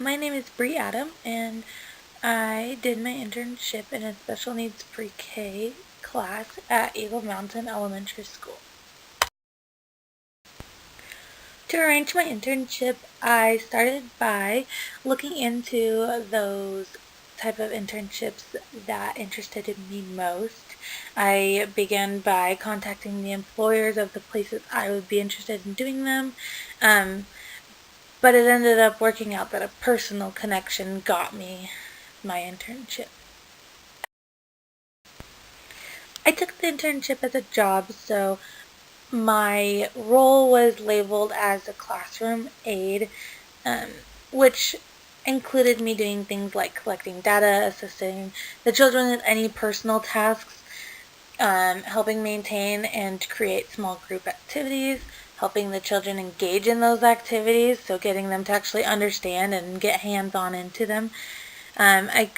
My name is Bree Adam, and I did my internship in a special needs pre-K class at Eagle Mountain Elementary School. To arrange my internship, I started by looking into those type of internships that interested me most. I began by contacting the employers of the places I would be interested in doing them. But it ended up working out that a personal connection got me my internship. I took the internship as a job, so my role was labeled as a classroom aide, which included me doing things like collecting data, assisting the children with any personal tasks, helping maintain and create small group activities, helping the children engage in those activities, so getting them to actually understand and get hands-on into them. I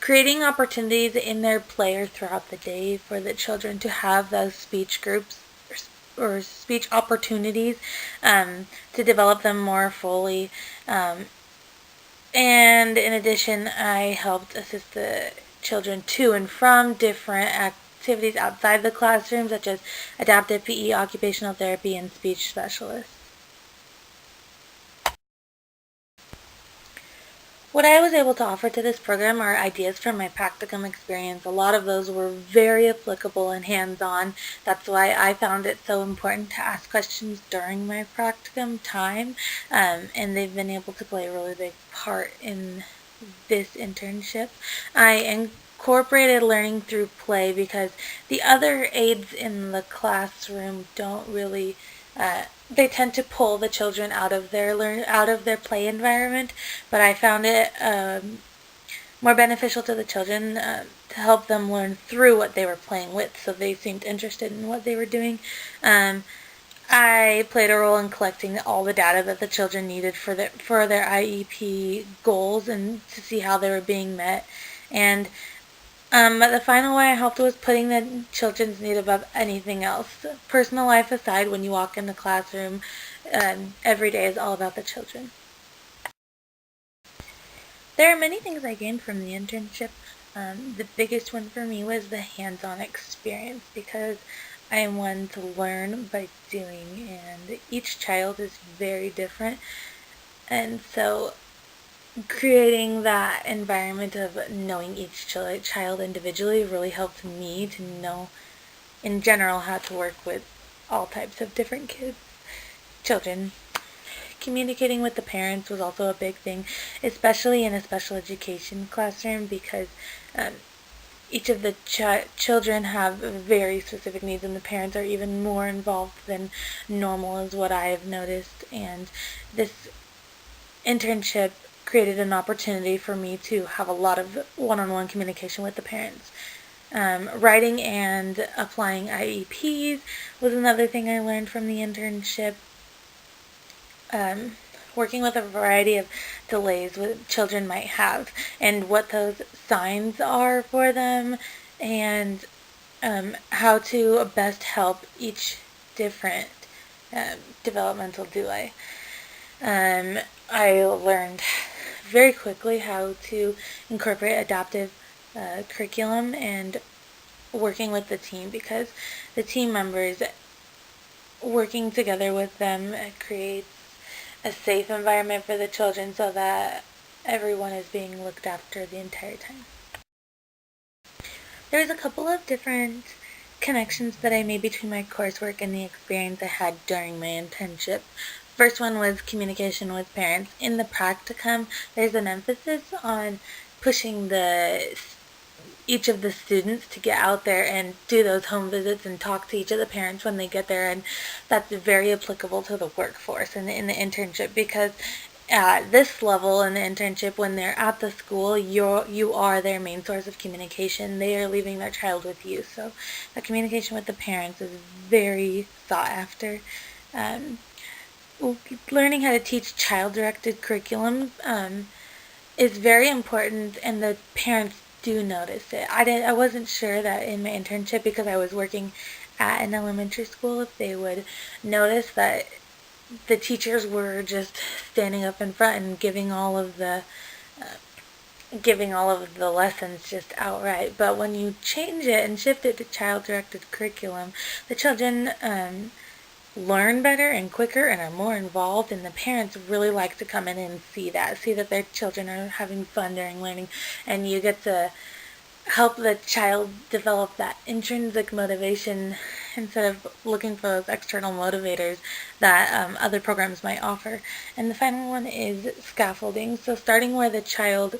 creating opportunities in their play or throughout the day for the children to have those speech groups or speech opportunities to develop them more fully. And in addition, I helped assist the children to and from different activities outside the classroom, such as adaptive PE, occupational therapy, and speech specialists. What I was able to offer to this program are ideas from my practicum experience. A lot of those were very applicable and hands-on. That's why I found it so important to ask questions during my practicum time, and they've been able to play a really big part in this internship. I incorporated learning through play because the other aides in the classroom don't really they tend to pull the children out of their play environment, but I found it more beneficial to the children to help them learn through what they were playing with, so they seemed interested in what they were doing. I played a role in collecting all the data that the children needed for their IEP goals and to see how they were being met. And but the final way I helped was putting the children's need above anything else. Personal life aside, when you walk in the classroom, every day is all about the children. There are many things I gained from the internship. The biggest one for me was the hands-on experience, because I am one to learn by doing, and each child is very different. And so creating that environment of knowing each child individually really helped me to know in general how to work with all types of different children. Communicating with the parents was also a big thing, especially in a special education classroom, because each of the children have very specific needs, and the parents are even more involved than normal, is what I have noticed. And this internship created an opportunity for me to have a lot of one-on-one communication with the parents. Writing and applying IEPs was another thing I learned from the internship. Working with a variety of delays that children might have and what those signs are for them, and how to best help each different developmental delay. I learned very quickly how to incorporate adaptive curriculum and working with the team, because the team members working together with them creates a safe environment for the children so that everyone is being looked after the entire time. There's a couple of different connections that I made between my coursework and the experience I had during my internship. First one was communication with parents. In the practicum, there's an emphasis on pushing each of the students to get out there and do those home visits and talk to each of the parents when they get there, and that's very applicable to the workforce and in the internship, because at this level in the internship, when they're at the school, you are their main source of communication. They are leaving their child with you, so the communication with the parents is very sought after. Learning how to teach child-directed curriculum is very important, and the parents do notice it. I wasn't sure that in my internship, because I was working at an elementary school, if they would notice that the teachers were just standing up in front and giving all of the lessons just outright. But when you change it and shift it to child-directed curriculum, the children learn better and quicker and are more involved, and the parents really like to come in and see that their children are having fun during learning, and you get to help the child develop that intrinsic motivation instead of looking for those external motivators that other programs might offer. And the final one is scaffolding. So starting where the child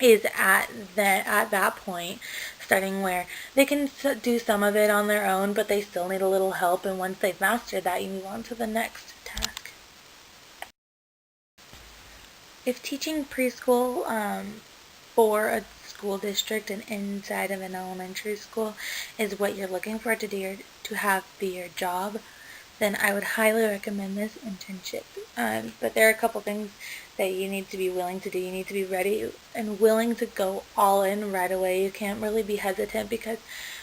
is at that point, starting where they can do some of it on their own, but they still need a little help. And once they've mastered that, you move on to the next task. If teaching preschool for a school district and inside of an elementary school is what you're looking for to have be your job, then I would highly recommend this internship. But there are a couple things that you need to be willing to do. You need to be ready and willing to go all in right away. You can't really be hesitant, because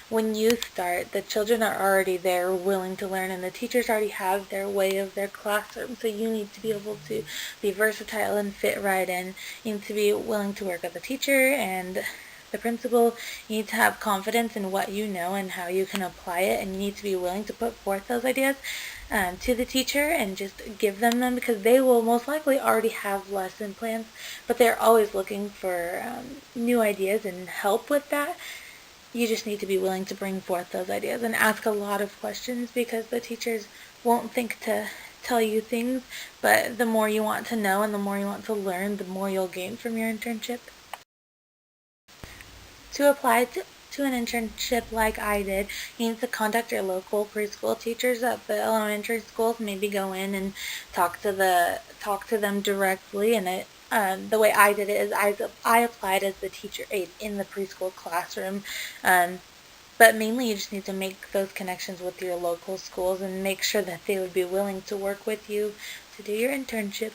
when you start, the children are already there willing to learn, and the teachers already have their way of their classroom. So you need to be able to be versatile and fit right in. You need to be willing to work with the teacher and the principal. You need to have confidence in what you know and how you can apply it, and you need to be willing to put forth those ideas to the teacher and just give them, because they will most likely already have lesson plans, but they're always looking for new ideas and help with that. You just need to be willing to bring forth those ideas and ask a lot of questions, because the teachers won't think to tell you things, but the more you want to know and the more you want to learn, the more you'll gain from your internship. To apply to an internship like I did, you need to contact your local preschool teachers at the elementary schools. Maybe go in and talk to them directly. And the way I did it is I applied as the teacher aide in the preschool classroom. But mainly you just need to make those connections with your local schools and make sure that they would be willing to work with you to do your internship.